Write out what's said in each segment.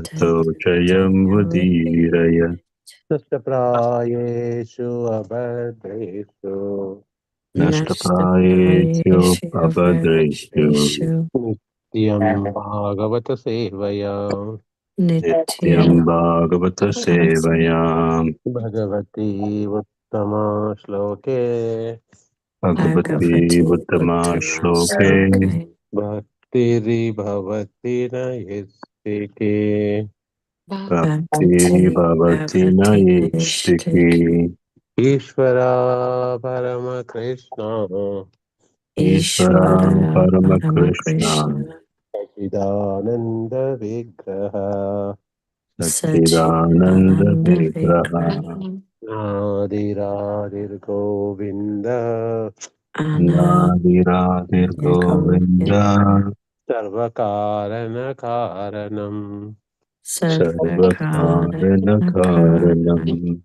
Tochayam Vadiraya Nashtaprayeshu abhadreshu Nashtaprayeshu Abhadreshu Nityam Bhagavata Sevaya Nityam Bhagavata Sevayam Bhagavati Uttama Shloke Bhagavati Uttama Shloke Bhaktiri Bhavati Nayastike Bhakti Bhavati Naishtiki Ishvara Parama Krishna Ishvara Parama Krishna Sachidananda Vigraha Satchidananda Vigraha Adiradir Govinda Nadiradir Govinda Sarvakarana Karanam Sarvakarana Karanam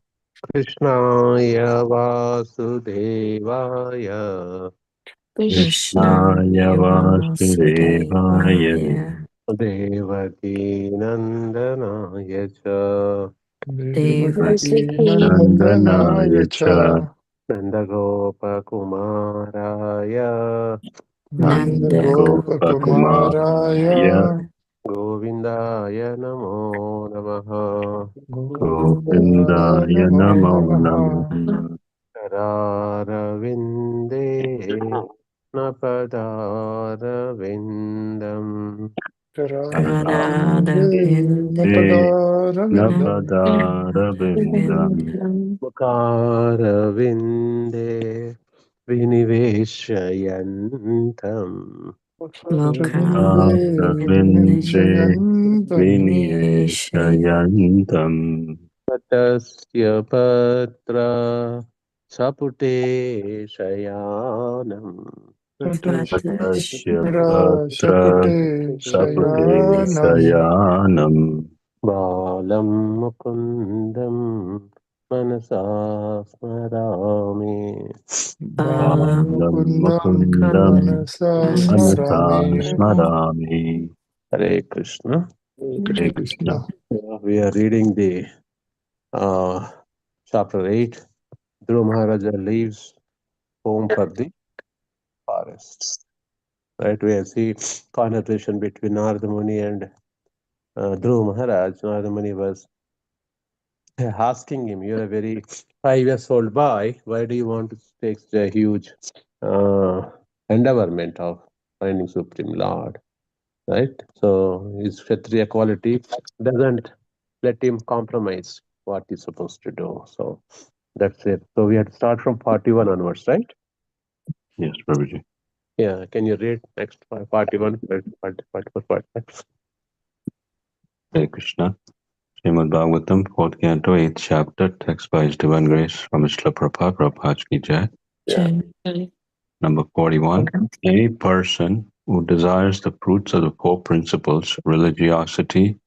Krishnaya Vasudevaya Krishnaya Vasudevaya Devaki Nandanaya Cha Devaki Nandanaya Nandanaya Cha Cha Nandagopakumaraya Nandagopakumaraya Nandagopakumaraya Govindaya Namo Namaha Govindaya Govindaya Namo Namo Namaha Namaha Radhavinde Napadarvindam Radhavinde Radhe Napadarvindam Napadarabindam Mukharavinde Viniveshayantam Mukharavinde Mukharavindre Vinishyantam Viniyeshayantam Tatasya Patra Sapute Shayanam Tatasya Tatasya Patra Sapute Sapute Shayanam Sayanam Balam Mukundam Manasa Smarami Balam Balam Mukundam Mukundam Manasa Manasa Smarami Smarami Hare Krishna. Hare Krishna. Krishna. We are reading the chapter 8. Dhruva Maharaja leaves home for the forest. Right, we see conversation between Narada Muni and Dhruva Maharaj. Narada Muni was asking him, "You're a very 5 years old boy. Why do you want to take a huge endeavorment of finding Supreme Lord?" Right. So his Kshatriya quality doesn't let him compromise what he's supposed to do. So that's it. So we had to start from 41 onwards, right? Yes, Prabhuji. Yeah. Can you read next 41? Hare Krishna. Śrīmad-Bhāgavatam, 4th Canto, 8th chapter, text by His Divine Grace from Srila Prabhupada, Prabhupada Ki Jai. Yeah. Number 41. Any person who desires the fruits of the four principles, religiosity,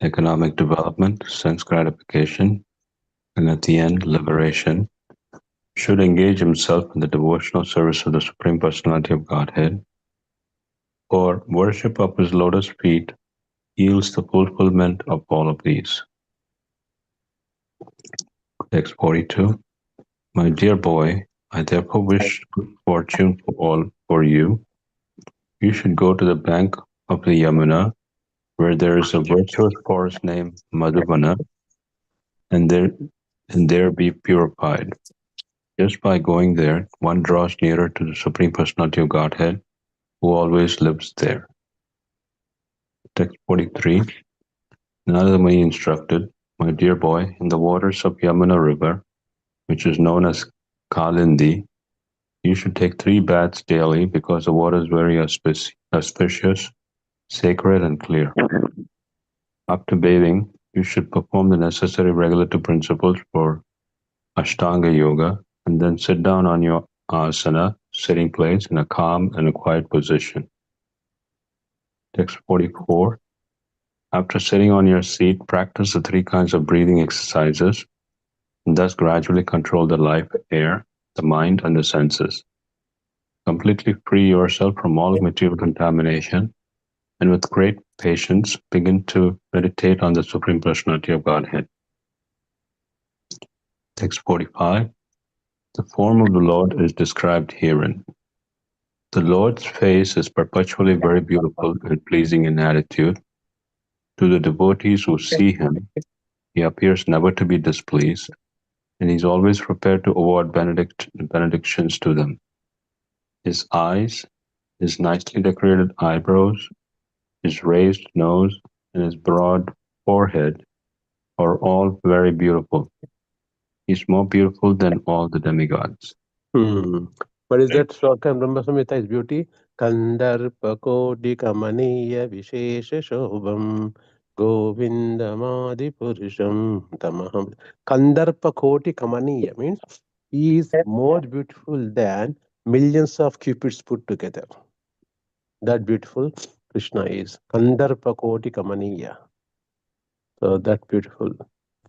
economic development, sense gratification, and at the end, liberation, should engage himself in the devotional service of the Supreme Personality of Godhead, or worship of his lotus feet yields the fulfillment of all of these. Text 42. My dear boy, I therefore wish good fortune for you. You should go to the bank of the Yamuna, where there is a virtuous forest named Madhuvana, and there be purified. Just by going there, one draws nearer to the Supreme Personality of Godhead, who always lives there. Text 43. Narada Muni instructed, my dear boy, in the waters of Yamuna river, which is known as Kalindi, you should take 3 baths daily because the water is very auspicious, sacred, and clear. After bathing, you should perform the necessary regulative principles for Ashtanga Yoga and then sit down on your asana, sitting place, in a calm and a quiet position. Text 44. After sitting on your seat, practice the 3 kinds of breathing exercises and thus gradually control the life, air, the mind, and the senses. Completely free yourself from all material contamination, and with great patience, begin to meditate on the Supreme Personality of Godhead. Text 45. The form of the Lord is described herein. The Lord's face is perpetually very beautiful and pleasing in attitude. To the devotees who see him, he appears never to be displeased, and he is always prepared to award benedictions to them. His eyes, his nicely decorated eyebrows, his raised nose, and his broad forehead are all very beautiful. He is more beautiful than all the demigods. What is that sloka? Brahma Samhita is beauty. Kandarpa Koti Kamaniya Vishesha Shobham Govindamadi Purusham Tamaham. Kandarpa Koti Kamaniya means he is more beautiful than millions of cupids put together. That beautiful Krishna is. Kandarpa Koti Kamaniya. So that beautiful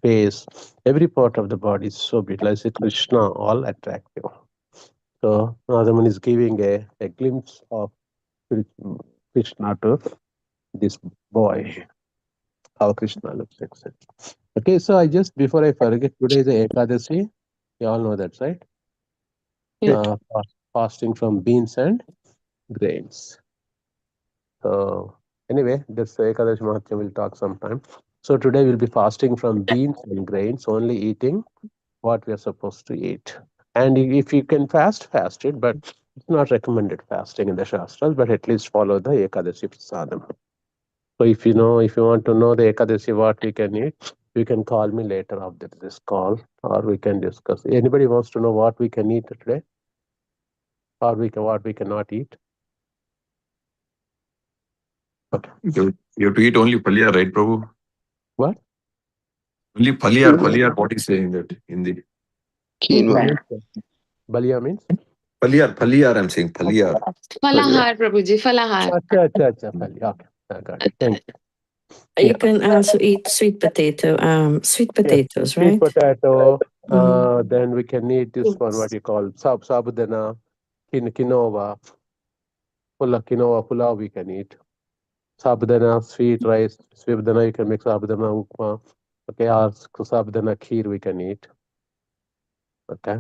face, every part of the body is so beautiful. I say Krishna, all attractive. So Nadaman is giving a glimpse of Krishna to this boy, how Krishna looks, etc. Okay, so I just, before I forget, today is the Ekadasi. You all know that, right? Yeah. Fasting from beans and grains. So anyway, that's the Ekadashi Mahatya, we'll talk sometime. So today we'll be fasting from beans and grains, only eating what we are supposed to eat. And if you can fast, fast it, but it's not recommended fasting in the Shastras, but at least follow the Ekadashi Prasadam. So if you want to know the Ekadashi, what we can eat, you can call me later after this call, or we can discuss. Anybody wants to know what we can eat today? Or what we cannot eat? Okay. You have to eat only palia, right, Prabhu? What? Only palia, what is saying that in the Quinoa. Balia means? Palia, I'm saying palia. Falahar, Prabhuji, falahar. Acha, okay. I got it. Thank you. You Yeah. can also eat sweet Yes. potatoes, Sweet right? potato. Then we can eat this one, what you call sabudana, quinoa, quinoa pulao we can eat. Sabudana, sweet rice, sabudana, you can make sabudana upma. Okay, or sabudana kheer we can eat. Okay.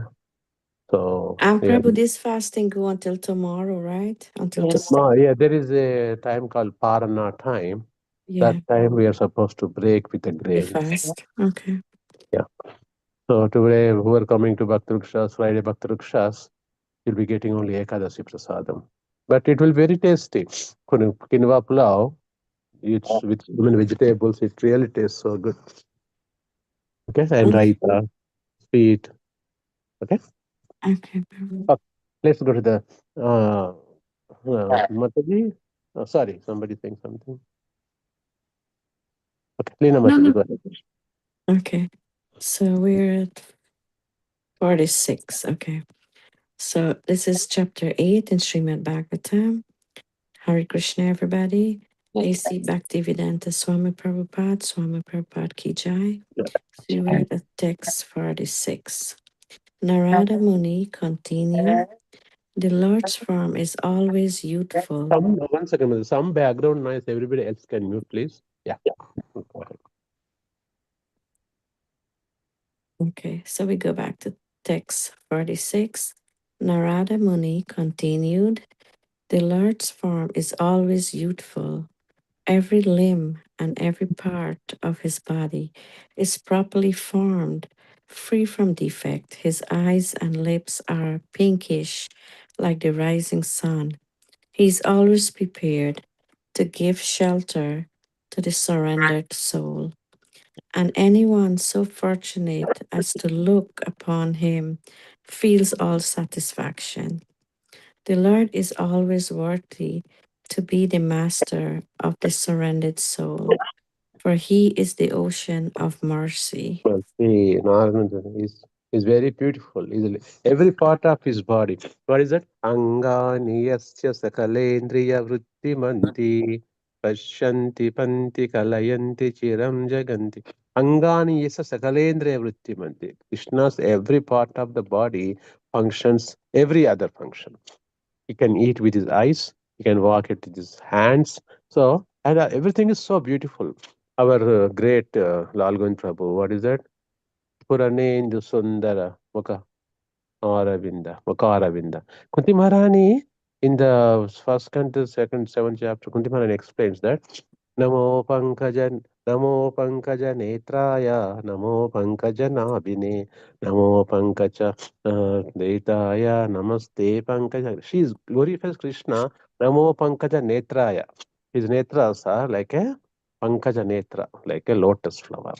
So yeah. Prabhu, this fasting go until tomorrow, right? Until tomorrow. Yeah, there is a time called Parana time. Yeah, That time we are supposed to break with the the grains. fast. Okay. Yeah. So today, who are coming to Bhaktarukshas, Friday Bhaktarukshas, you'll be getting only Ekadasi Prasadam. But it will be very tasty. Quinoa pulao, it's with vegetables, it really tastes so good. Okay, and raita, sweet. Okay, Okay, Prabhu. let's go to the Mataji. Sorry, somebody saying something. Okay, Leena Mataji, go ahead. Okay. So we're at 46. Okay. So this is chapter 8 in Śrīmad-Bhāgavatam. Hare Krishna, everybody. A.C. Bhaktivedanta Swami Prabhupada Ki Jai. So we're at text 46. Narada Muni continued. The Lord's form is always youthful. One second, some background noise. Everybody else can mute, please. Yeah. Go ahead. Okay, so we go back to text 46. Narada Muni continued. The Lord's form is always youthful. Every limb and every part of his body is properly formed, free from defect. His eyes and lips are pinkish, like the rising sun. He is always prepared to give shelter to the surrendered soul. And anyone so fortunate as to look upon him feels all satisfaction. The Lord is always worthy to be the master of the surrendered soul, for he is the ocean of mercy. Well, see, Narayana is very beautiful. Every part of his body. What is that? Angani yasya sakalendriya vritti manti pashanti panti kalayanti chiram jaganti. Angani yasya sakalendriya vritti manti. Krishna's every part of the body functions every other function. He can eat with his eyes. He can walk it with his hands. So And everything is so beautiful. Our great Lalgun Prabhu, what is that? Puranendu Sundara Mukaravinda. Kunti Maharani, in the first canto, second, seventh chapter, Kunti Maharani explains that Namo Pankajan, Namo Pankaja Netraya, Namo Pankaja Nabine, Namo Pankaja Deitaya, Namaste Pankaja. She glorifies Krishna, Namo Pankaja Netraya. His netras are like a Pankaja Netra, like a lotus flower.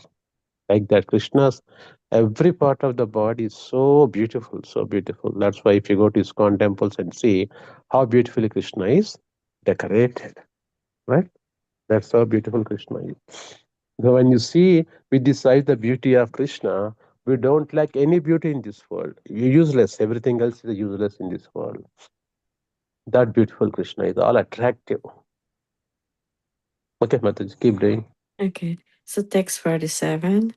Like that, Krishna's every part of the body is so beautiful, so beautiful. That's why if you go to ISKCON temples and see how beautifully Krishna is decorated, right? That's how beautiful Krishna is. So when you see, we decide the beauty of Krishna, we don't like any beauty in this world. You're useless. Everything else is useless in this world. That beautiful Krishna is all attractive. Okay, Mataji, keep doing. Okay, so text 47.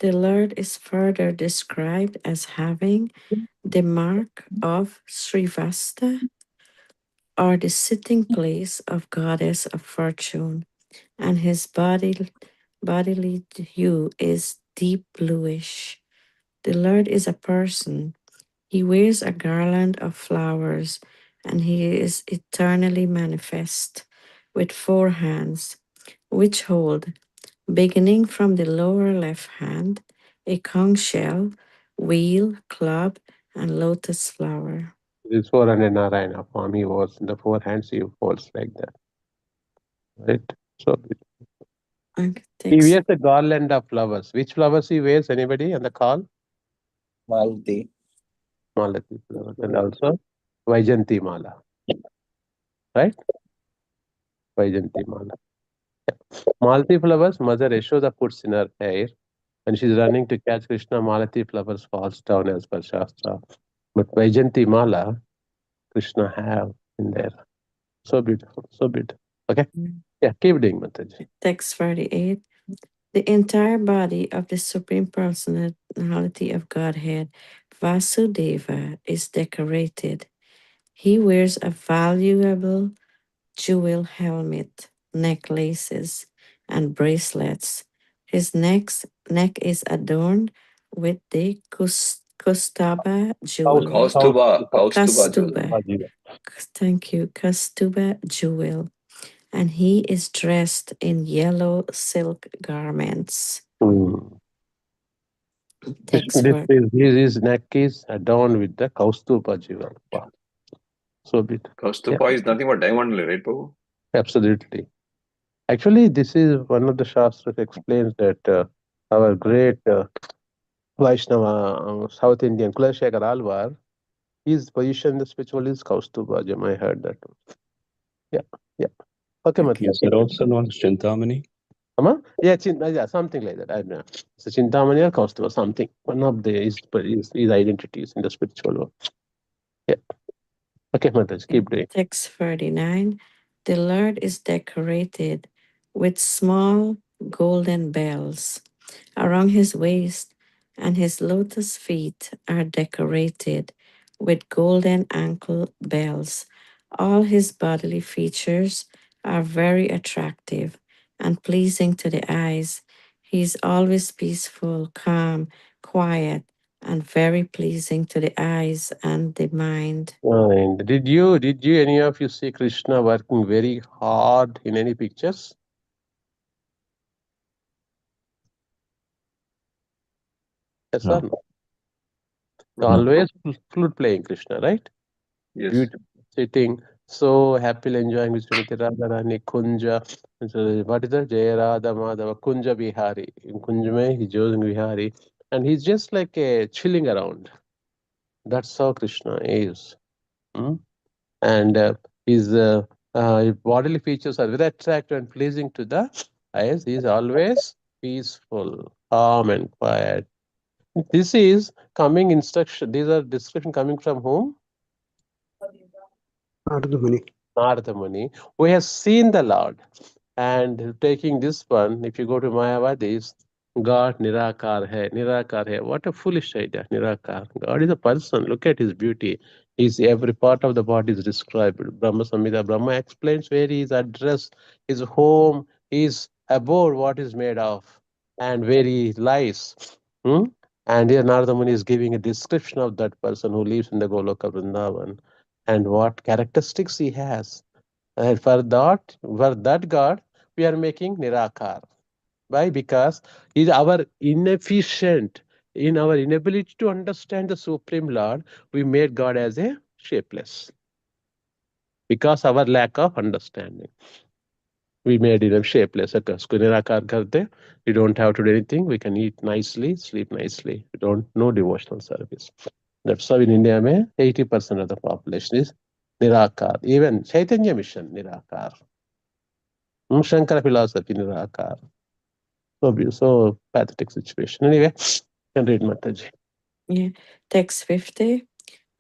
The Lord is further described as having the mark of Srivasta, or the sitting place of goddess of fortune, and his bodily hue is deep bluish. The Lord is a person. He wears a garland of flowers, and he is eternally manifest, with 4 hands, which hold, beginning from the lower left hand, a conch shell, wheel, club, and lotus flower. This 400 Narayana form, he was in the 4 hands, he holds like that, right? So Okay, he text. wears a garland of flowers. Which flowers he wears? Anybody on the call? Malti. Malati flowers. And also Vaijanti Mala. Right? Vaijanti Mala. Malati flowers, Mother Yashoda puts in her hair. When she's running to catch Krishna, Malati flowers falls down as per Shastra. But Vaijanti Mala, Krishna have in there. So beautiful. So beautiful. Okay? Yeah, keep doing, Mataji. Text 48. The entire body of the Supreme Personality of Godhead, Vasudeva, is decorated. He wears a valuable jewel helmet, necklaces, and bracelets. His neck is adorned with the Kustaba jewel. Kastuba. Thank you, Kastuba jewel. And he is dressed in yellow silk garments. Text word. His neck is adorned with the Kaustuba jewel. Wow. So beautiful. Kaustuba is nothing but diamond, right, Prabhu? Absolutely. Actually, this is one of the Shastras explains that our great Vaishnava, South Indian, Kulashekar Alvar, his position in the spiritual is Kaustubhajam. I heard that. Yeah, yeah. Okay, Okay. Is it also known as Chintamani? Yeah, something like that. I don't know. So Chintamani or Kaustubha, something. One of the his identities in the spiritual world. Yeah. Okay, Mataji, keep doing. Text 49. The Lord is decorated with small golden bells around his waist, and his lotus feet are decorated with golden ankle bells. All his bodily features are very attractive and pleasing to the eyes. He is always peaceful, calm, quiet, and very pleasing to the eyes and the mind. And did you any of you see Krishna working very hard in any pictures? Yes or no? Always flute playing Krishna, right? Yes. Beautiful, sitting so happily enjoying with Srimati Radharani Kunja. So what is that? Jaya Radha Madhava Kunja Bihari. In Kunja mein he's using Bihari, and he's just like chilling around. That's how Krishna is. And his bodily features are very attractive and pleasing to the eyes. He's always peaceful, calm, and quiet. This is coming instruction. These are description coming from whom? Narada Muni, who has seen the Lord. And taking this one, if you go to Mayavadis, God Nirakar hai, Nirakar hai. What a foolish idea, Nirakar. God is a person. Look at his beauty. Every part of the body is described. Brahma Samhita, Brahma explains where he is addressed, his home, his abode, what is made of, and where he lies. Hmm? And here Narada Muni is giving a description of that person who lives in the Goloka Vrindavan and what characteristics he has. And for that God, we are making Nirakar. Why? Because is our inefficient in our inability to understand the Supreme Lord, we made God as a shapeless. Because our lack of understanding. We made him shapeless. We don't have to do anything. We can eat nicely, sleep nicely. We don't no devotional service. That's why in India, 80% of the population is Nirakar. Even Chaitanya Mission, Nirakar. Shankara philosophy, Nirakar. So pathetic situation. Anyway, can read Mataji. Yeah. Text 50.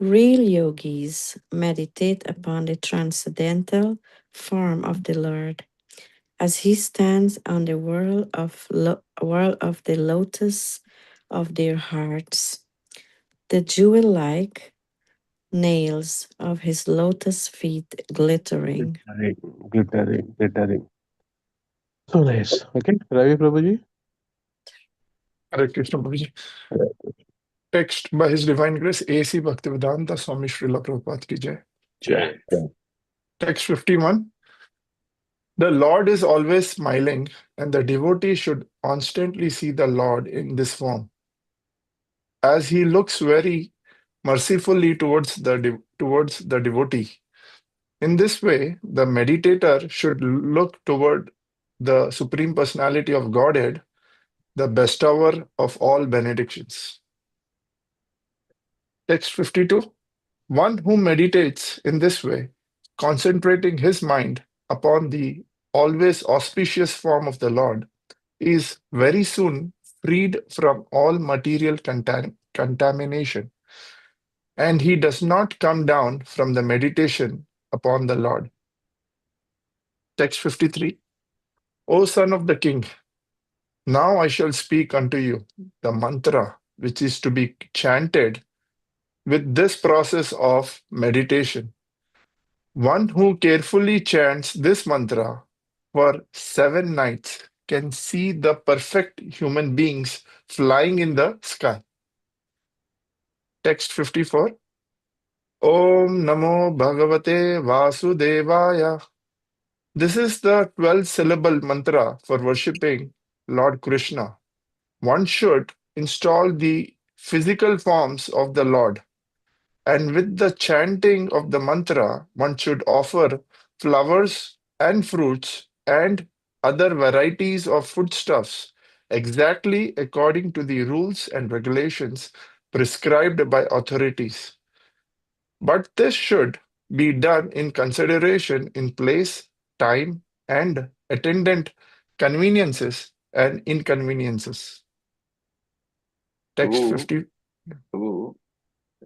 Real yogis meditate upon the transcendental form of the Lord as he stands on the whirl of the lotus of their hearts. The jewel-like nails of his lotus feet glittering. Glittering. So nice. Okay, Ravi Prabhuji. Hare Krishna Prabhuji. Text by His Divine Grace A.C. Bhaktivedanta Swami Srila Prabhupada ki jai. Jai. Text 51. The Lord is always smiling, and the devotee should constantly see the Lord in this form. As he looks very mercifully towards the devotee. In this way, the meditator should look toward the Supreme Personality of Godhead, the bestower of all benedictions. Text 52. One who meditates in this way, concentrating his mind upon the always auspicious form of the Lord, is very soon freed from all material contamination, and he does not come down from the meditation upon the Lord. Text 53. O son of the king, now I shall speak unto you the mantra which is to be chanted with this process of meditation. One who carefully chants this mantra for 7 nights can see the perfect human beings flying in the sky. Text 54. Om Namo Bhagavate Vasudevaya. This is the 12-syllable mantra for worshipping Lord Krishna. One should install the physical forms of the Lord, and with the chanting of the mantra, one should offer flowers and fruits and other varieties of foodstuffs exactly according to the rules and regulations prescribed by authorities. But this should be done in consideration in place, time, and attendant conveniences and inconveniences. Text Prabhu, 50. Prabhu,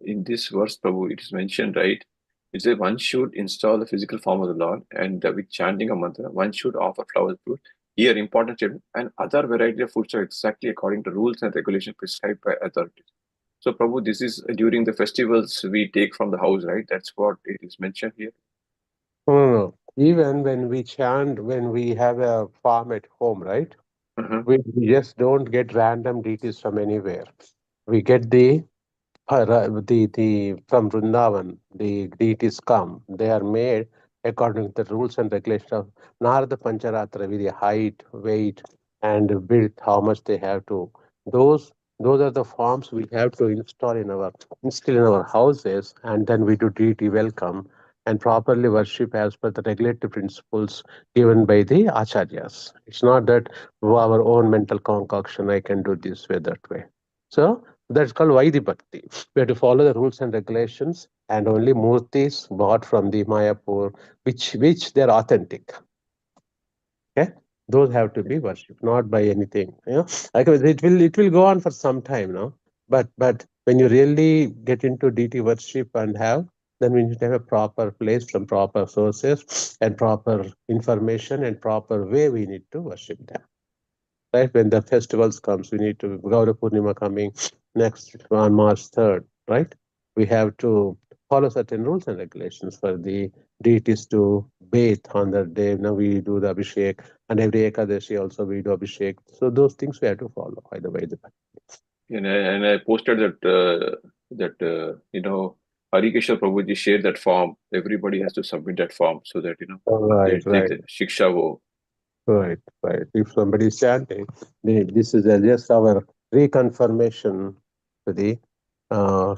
in this verse, Prabhu, it is mentioned, right? It says one should install the physical form of the Lord, and with chanting a mantra, one should offer flowers, fruit. Here, important statement, and other variety of foods are exactly according to rules and regulations prescribed by authorities. So, Prabhu, this is during the festivals we take from the house, right? That's what it is mentioned here. No. Even when we chant, when we have a farm at home, right? We just don't get random deities from anywhere. We get the from Vrindavan, the deities come. They are made according to the rules and regulations of Narada Pancharatra with the height, weight, and width, how much they have to. Those are the forms we have to instill in our houses, and then we do deity welcome and properly worship as per the regulatory principles given by the acharyas. It's not that our own mental concoction, I can do this way, that way. So that's called Vaidhi Bhakti. We have to follow the rules and regulations, and only murtis bought from the Mayapur, which they're authentic. Okay, those have to be worshipped, not by anything. Like it will go on for some time now. But when you really get into deity worship and then we need to have a proper place from proper sources and proper information and proper way we need to worship them. right? When the festivals comes, we need to Gaura Purnima coming next on March 3rd, right? We have to follow certain rules and regulations for the deities to bathe on that day. Now we do the Abhishek, and every Ekadashi also we do Abhishek. So those things we have to follow, by the way. And I posted that Harikeshwar Prabhuji shared that form. Everybody has to submit that form so that Right, right. Shiksha wo. Right, right. If somebody is chanting, this is just our reconfirmation to the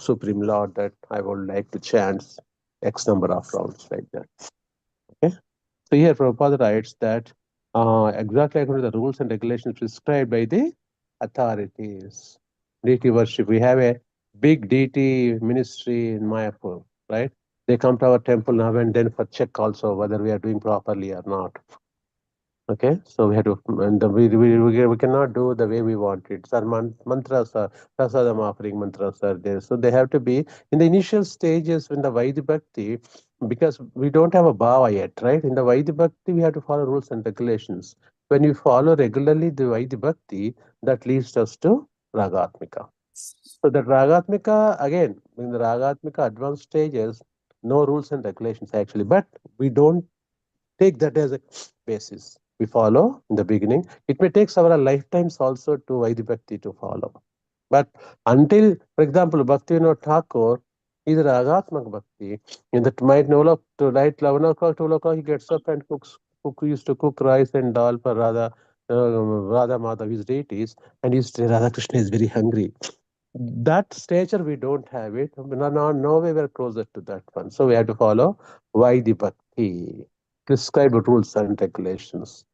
Supreme Lord that I would like to chant X number of rounds like that. Okay. So here Prabhupada writes that exactly according to the rules and regulations prescribed by the authorities. Deity worship. We have a big deity ministry in Mayapur, right? They come to our temple now and then for check also whether we are doing properly or not. Okay, so we have to, and we cannot do the way we want it. Sir, mantras are, prasadam offering mantras are there. So they have to be in the initial stages when the Vaidhi Bhakti, because we don't have a bhava yet, right? In the Vaidhi Bhakti, we have to follow rules and regulations. When we follow regularly the Vaidhi Bhakti, that leads us to Ragatmika. So the Ragatmika, again, in the Ragatmika advanced stages, no rules and regulations actually, but we don't take that as a basis. We follow in the beginning. It may take several lifetimes also to Vaidhi Bhakti to follow. But until, for example, Bhaktivinoda Thakur is a Ragatmak Bhakti. In the might know to night 11 o'clock, 12 o'clock, he gets up and used to cook rice and dal for Radha Madhav, his deities, and used to say, Radha Krishna is very hungry. That stature we don't have it. No way we're closer to that one. So we have to follow Vaidhi Bhakti, prescribed rules and regulations.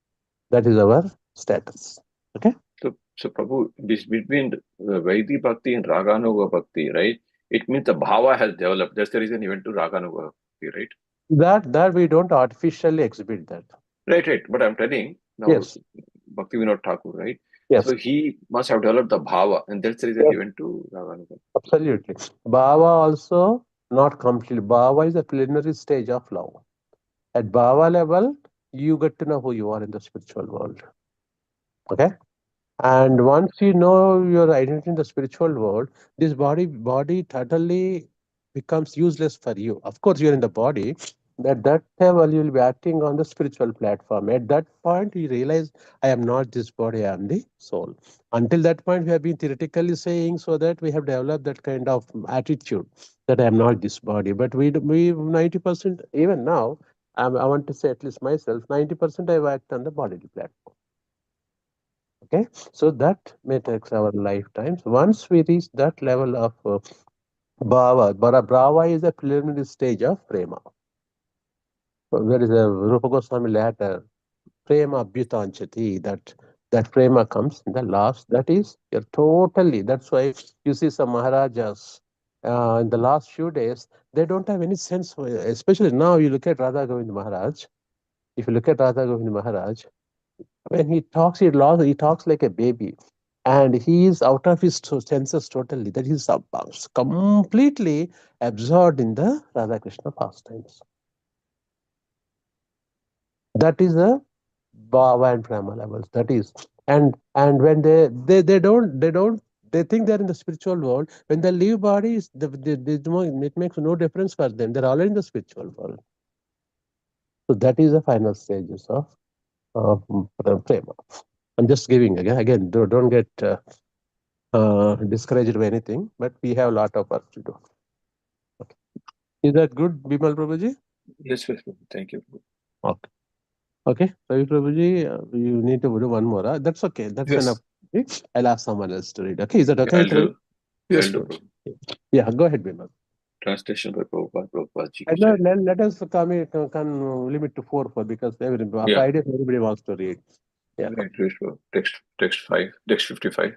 That is our status. Okay. So Prabhu, this between Vaidhi Bhakti and Raganuga Bhakti, right? It means the bhava has developed. That's the reason he went to Raganuga Bhakti, right? That we don't artificially exhibit that. Right. But I'm telling now, Yes. Bhakti Vinod Thakur, right? Yes. So he must have developed the bhava, and that's the reason Yes. he went to Raganuga. Absolutely. Bhava also not completely. Bhava is a preliminary stage of love. At bhava level, you get to know who you are in the spiritual world. Okay. And once you know your identity in the spiritual world, this body totally becomes useless for you. Of course, you're in the body. At that level, you will be acting on the spiritual platform. At that point, you realize, I am not this body, I am the soul. Until that point, we have been theoretically saying so that we have developed that kind of attitude that I am not this body. But we 90%, even now, I want to say at least myself, 90% I act on the bodily platform. Okay, so that may take our lifetimes. Once we reach that level of bhava is a preliminary stage of prema. So there is a Rupa Goswami letter, prema abhyutanchati, that prema comes in the last. That is, you're totally, that's why you see some Maharajas in the last few days, they don't have any sense, especially now you look at Radha Govind Maharaj. If you look at Radha Govind Maharaj, when he talks, he talks like a baby. And he is out of his senses totally. That he's completely absorbed in the Radha Krishna pastimes. That is the bhava and prema levels. That is, and when they think they're in the spiritual world. When they leave bodies, it makes no difference for them. They're already in the spiritual world. So that is the final stages of prema. I'm just giving again. Don't get discouraged by anything, but we have a lot of work to do. Okay. Is that good, Bimal Prabhuji? Yes, Prabhu. Thank you. Okay. Okay, Ravi Prabhuji, you need to do one more. That's okay. That's Yes. enough. I'll ask someone else to read. Okay, is that okay? I'll do. Yes, I'll do, Prabhu. Prabhu. Yeah, go ahead, Bimal. Translation by Prabhupada ji. And let us can limit to 4 because Friday everybody wants to read. Yeah. Right, Prabhu. Text 55.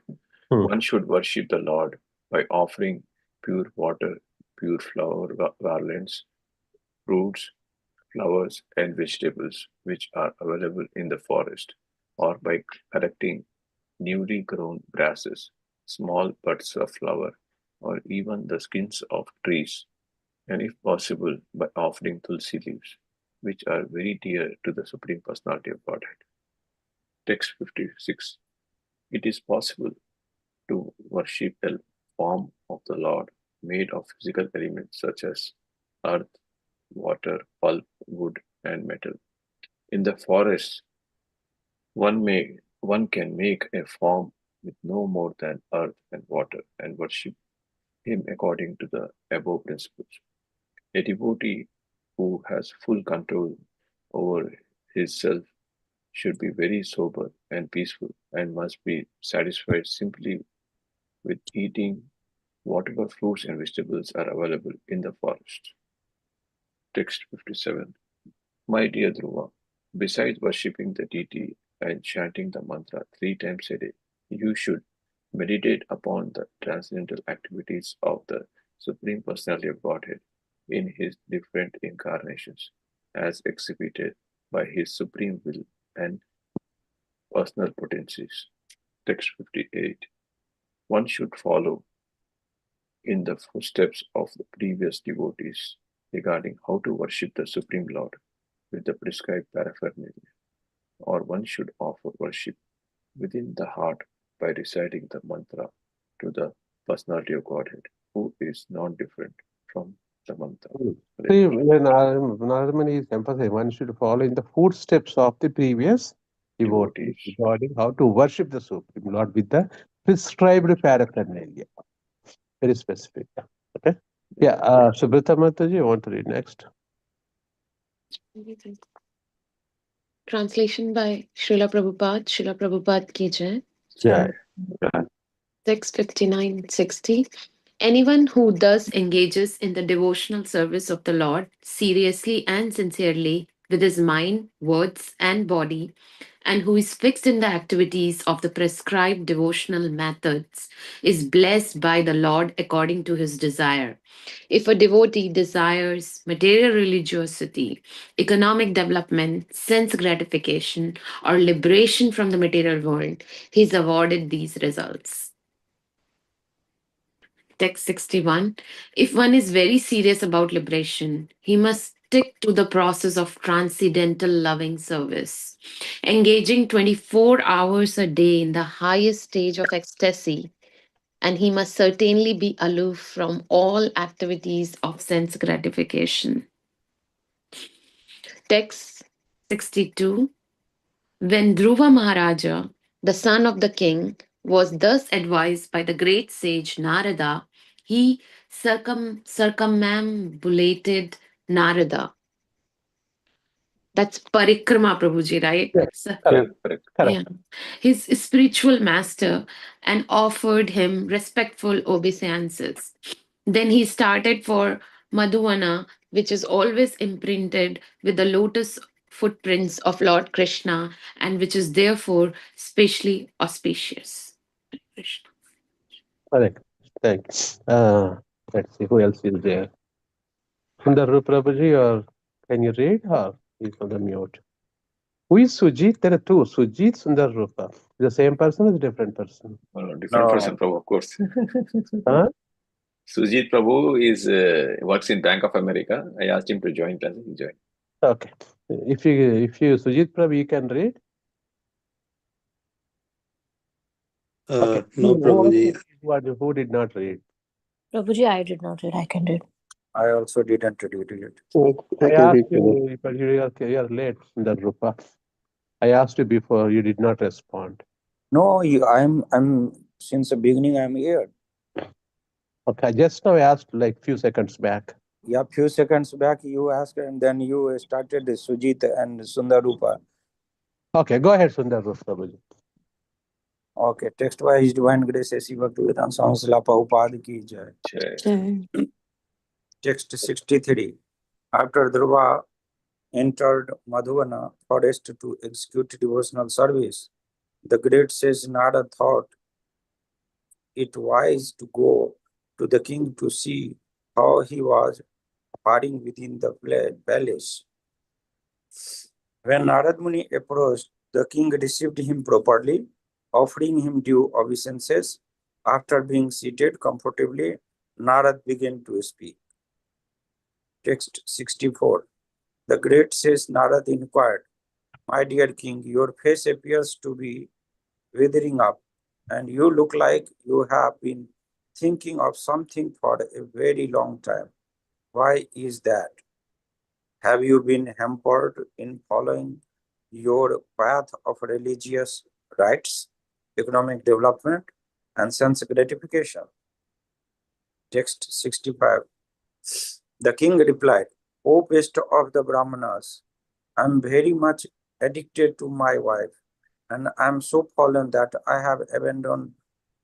One should worship the Lord by offering pure water, pure flower garlands, fruits, flowers, and vegetables which are available in the forest, or by collecting newly grown grasses, small buds of flower, or even the skins of trees, and if possible, by offering tulsi leaves, which are very dear to the Supreme Personality of Godhead. Text 56. It is possible to worship a form of the Lord made of physical elements such as earth, water, pulp, wood, and metal. In the forest, one can make a form with no more than earth and water and worship him according to the above principles. A devotee who has full control over his self should be very sober and peaceful and must be satisfied simply with eating whatever fruits and vegetables are available in the forest. Text 57. My dear Dhruva, besides worshipping the deity and chanting the mantra 3 times a day, you should meditate upon the transcendental activities of the Supreme Personality of Godhead in his different incarnations, as exhibited by his supreme will and personal potencies. Text 58. One should follow in the footsteps of the previous devotees regarding how to worship the Supreme Lord with the prescribed paraphernalia, or one should offer worship within the heart by reciting the mantra to the personality of Godhead, who is non-different from the mantra. See, when Narmani is emphasizing, one should follow in the footsteps of the previous devotees regarding how to worship the Supreme Lord with the prescribed paraphernalia. Very specific. Okay. Yeah. Subrata Mataji, you want to read next? Translation by Srila Prabhupada. Srila Prabhupada ki jai. Yeah. Text 5960. Anyone who thus engages in the devotional service of the Lord seriously and sincerely with his mind, words, and body, and who is fixed in the activities of the prescribed devotional methods, is blessed by the Lord according to his desire. If a devotee desires material religiosity, economic development, sense gratification, or liberation from the material world, he is awarded these results. Text 61. If one is very serious about liberation, he must stick to the process of transcendental loving service, engaging 24 hours a day in the highest stage of ecstasy, and he must certainly be aloof from all activities of sense gratification. Text 62. When Dhruva Maharaja, the son of the king, was thus advised by the great sage Narada, he circumambulated Narada. That's Parikrama Prabhuji, right? Yeah. Correct. Yeah. His spiritual master, and offered him respectful obeisances. Then he started for Madhuvana, which is always imprinted with the lotus footprints of Lord Krishna and which is therefore specially auspicious. Krishna. Correct. Thanks. Let's see who else is there. Sundar Prabhuji, or can you read? Or he's on the mute. Who is Sujit? There are two. Sujit, Sundar Rupa. The same person or a different person? Different person, Prabhu, of course. Huh? Sujit Prabhu works in Bank of America. I asked him to join classes. He joined. Okay. If you Sujit Prabhu, you can read. Okay. No, Prabhuji. Who did not read? Prabhuji, I did not read. I can read. I also didn't read it. I asked you, but you are late, Sundar Rupa. I asked you before, you did not respond. No, I'm since the beginning I'm here. Okay, just now I asked like few seconds back. Yeah, few seconds back you asked and then you started Sujit and Sundarupa. Okay, go ahead, Sundar Rupa. Okay, text by His Divine Grace A.C. Bhaktivedanta Swami Srila Prabhupada ki jai. Text 63. After Dhruva entered Madhuvana forest to execute devotional service, the great sage Narada thought it wise to go to the king to see how he was faring within the palace. When Narad Muni approached, the king received him properly, offering him due obeisances. After being seated comfortably, Narad began to speak. Text 64. The great sage Narad inquired, "My dear king, your face appears to be withering up. and you look like you have been thinking of something for a very long time. Why is that? Have you been hampered in following your path of religious rites, economic development, and sense gratification? Text 65. The king replied, O best of the Brahmanas, I am very much addicted to my wife, and I am so fallen that I have abandoned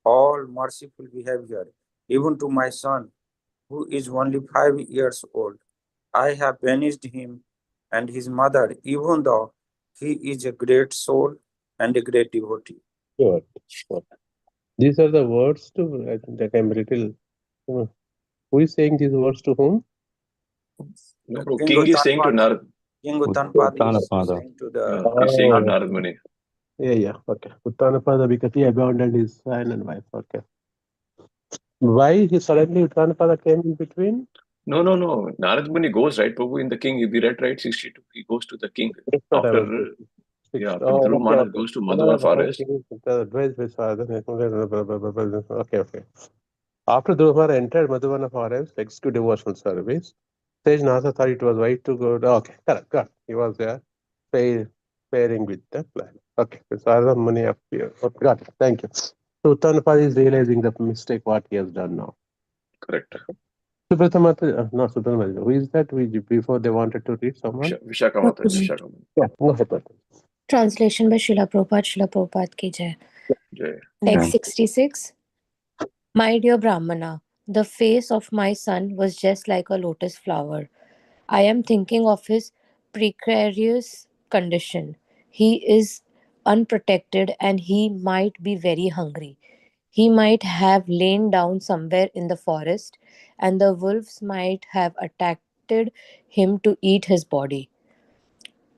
all merciful behavior, even to my son, who is only 5 years old. I have banished him and his mother, even though he is a great soul and a great devotee. Sure. These are the words to, I think that I'm a little, who is saying these words to whom? No, bro. King is saying to Narad. King Uttanpada is Uttanapada. saying to the... He's saying to Narad Muni. Yeah, okay. Uttanapada, because he abandoned his son and wife. Okay. Why he suddenly Uttanapada came in between? No. Narad Muni goes, right, Prabhu, in the king. If we read, right, 62, he goes to the king. That's what I After, was after Oh, Dhruv okay, Maharaj okay. goes to No, Madhuvana the whole forest. thing is the advice with father. Okay. After Dhruv Maharaj entered Madhuvana forest, executed devotional service, Sage Nasa thought it was right to go. Okay, correct. He was there, pairing with the plan. Okay, so Sarada Muni appeared. Okay, got it. Thank you. So Uttanapada is realizing the mistake what he has done now. Correct. Subrathamata, no, Subrathamata. Who is that? Before they wanted to read someone? Vishaka Mata. Yeah, go ahead. Translation by Srila Prabhupada ki jai. Jai. Text 66. My dear Brahmana, the face of my son was just like a lotus flower. I am thinking of his precarious condition. He is unprotected and he might be very hungry. He might have lain down somewhere in the forest, and the wolves might have attacked him to eat his body.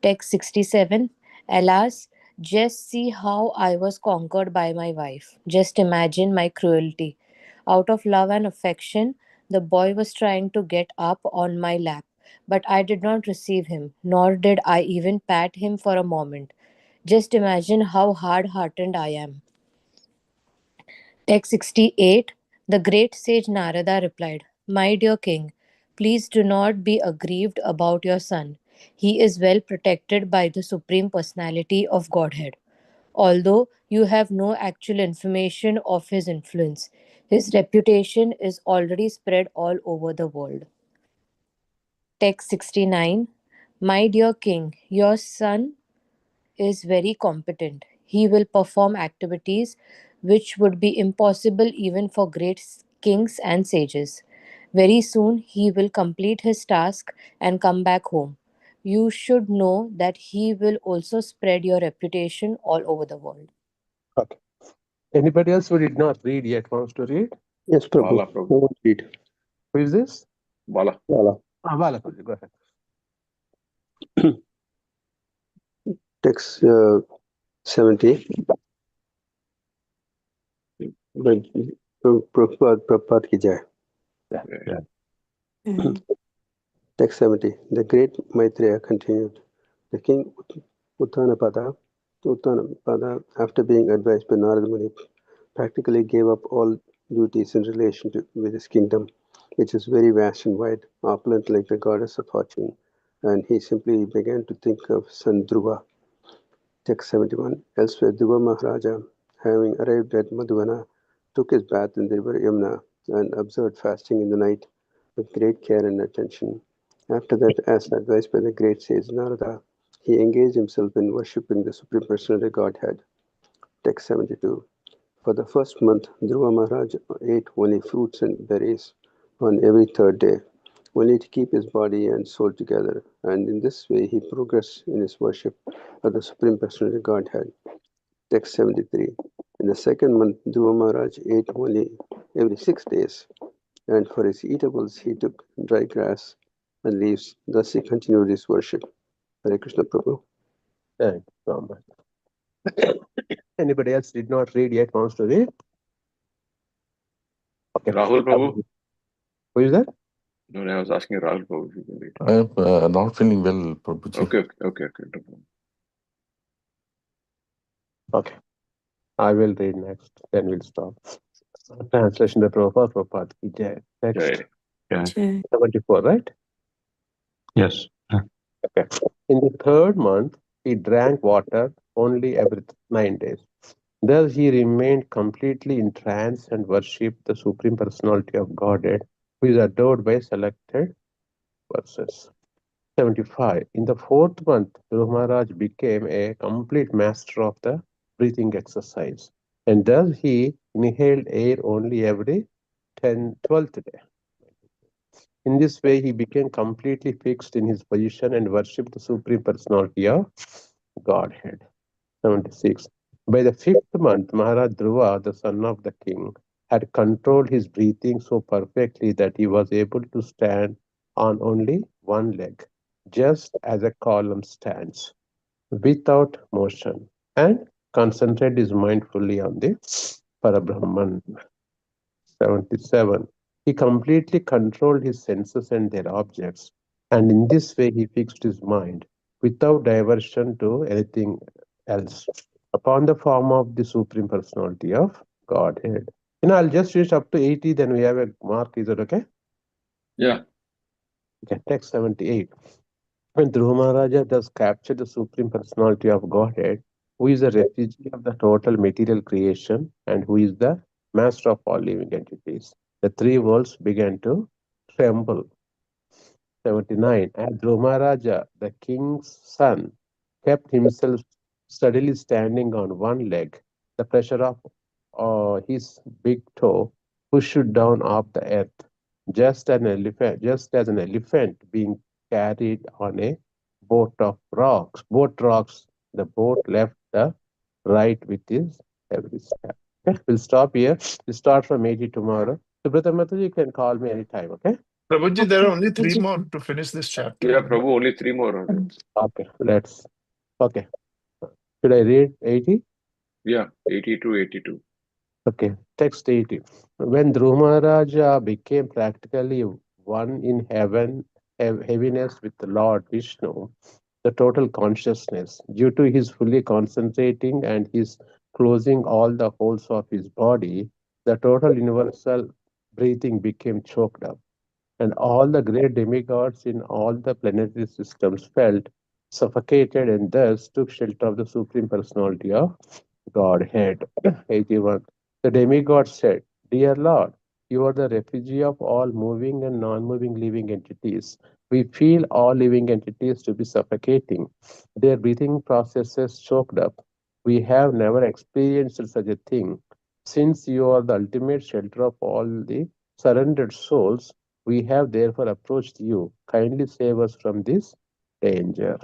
Text 67. Alas, just see how I was conquered by my wife. Just imagine my cruelty. Out of love and affection, the boy was trying to get up on my lap, but I did not receive him, nor did I even pat him for a moment. Just imagine how hard hearted I am. Text 68. The great sage Narada replied, My dear king, please do not be aggrieved about your son. He is well protected by the Supreme Personality of Godhead. Although you have no actual information of his influence, his reputation is already spread all over the world. Text 69. My dear king, your son is very competent. He will perform activities which would be impossible even for great kings and sages. Very soon he will complete his task and come back home. You should know that he will also spread your reputation all over the world. Okay. Anybody else who did not read yet wants to read? Yes, Prabhu. Bala, Prabhu. I want to read. Who is this? Bala. Bala. Bala, go ahead. Text 70. By Prabhupada ki jai. Yeah. Text 70. The great Maitreya continued. The king Uttanapada, after being advised by Narada Muni, practically gave up all duties in relation with his kingdom, which is very vast and wide, opulent like the goddess of fortune, and he simply began to think of son Dhruva. Text 71. Elsewhere, Dhruva Maharaja, having arrived at Madhuvana, took his bath in the river Yamuna and observed fasting in the night with great care and attention. After that, as advised by the great sage Narada, he engaged himself in worshipping the Supreme Personality Godhead. Text 72. For the first month, Dhruva Maharaj ate only fruits and berries on every third day, only to keep his body and soul together, and in this way he progressed in his worship of the Supreme Personality Godhead. Text 73. In the second month, Dhruva Maharaj ate only every 6 days, and for his eatables he took dry grass and leaves. Thus he continued his worship. Hare Krishna Prabhu. Thank you so much. Anybody else did not read yet wants to read? Okay. Rahul Prabhu. Who is that? No, I was asking Rahul Prabhu if you can read. I am not feeling well, Prabhuji. Okay. No problem. Okay. I will read next, then we'll stop. Translation of Prabhupada ki jai. Text Okay. 74, right? Yes. Okay. In the third month, he drank water only every 9 days. Thus he remained completely in trance and worshipped the Supreme Personality of Godhead, who is adored by selected verses. 75. In the fourth month, Dhruva Maharaj became a complete master of the breathing exercise, and thus he inhaled air only every 12th day. In this way, he became completely fixed in his position and worshipped the Supreme Personality of Godhead. 76. By the fifth month, Maharaj Dhruva, the son of the king, had controlled his breathing so perfectly that he was able to stand on only one leg, just as a column stands, without motion, and concentrate his mind fully on the Parabrahman. 77. He completely controlled his senses and their objects, and in this way he fixed his mind without diversion to anything else upon the form of the Supreme Personality of Godhead. I'll just finish up to 80, then we have a mark. Is that okay? Yeah. Okay, text 78. When Dhruva Maharaja thus captured the Supreme Personality of Godhead, who is a refugee of the total material creation and who is the master of all living entities, the three worlds began to tremble. 79. As Dhruva Maharaja, the king's son, kept himself steadily standing on one leg, the pressure of his big toe pushed down off the earth, just as an elephant being carried on a boat of rocks. The boat left the right with his every step. Okay, we'll stop here. We'll start from 80 tomorrow. Subrata Mataji, you can call me anytime, okay? Prabhuji, there are only 3 more to finish this chapter. Yeah, Prabhu, only 3 more. Okay, okay. Should I read 80? Yeah, 80 to 82. Okay, text 80. When Dhruva Maharaja became practically one in heaviness with the Lord Vishnu, the total consciousness, due to his fully concentrating and his closing all the holes of his body, the total universal breathing became choked up, and all the great demigods in all the planetary systems felt suffocated and thus took shelter of the Supreme Personality of Godhead. 81. The demigod said, Dear Lord, you are the refugee of all moving and non moving living entities. We feel all living entities to be suffocating, their breathing processes choked up. We have never experienced such a thing. Since you are the ultimate shelter of all the surrendered souls, we have therefore approached you. Kindly save us from this danger.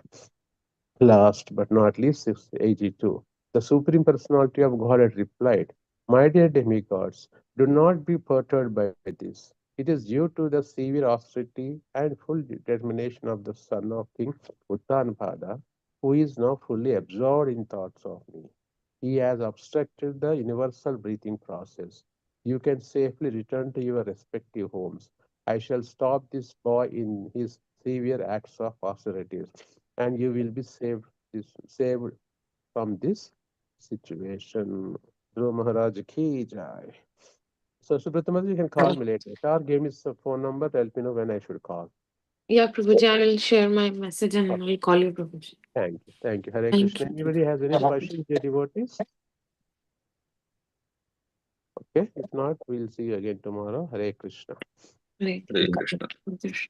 Last but not least, 682. The Supreme Personality of Godhead replied, My dear demigods, do not be perturbed by this. It is due to the severe austerity and full determination of the son of King Uttanpada, who is now fully absorbed in thoughts of me. He has obstructed the universal breathing process. You can safely return to your respective homes. I shall stop this boy in his severe acts of austerities, and you will be saved from this situation. Dhruva Maharaj ki jai. So Subrata, you can call me later. Or give me some phone number to help me know when I should call. Yeah, Prabhuji, I will share my message and I will call you, Prabhuji. Thank you. Hare Thank Krishna. you. Anybody has any questions, dear devotees? Okay, if not, we'll see you again tomorrow. Hare Krishna. Hare Hare Krishna. Krishna.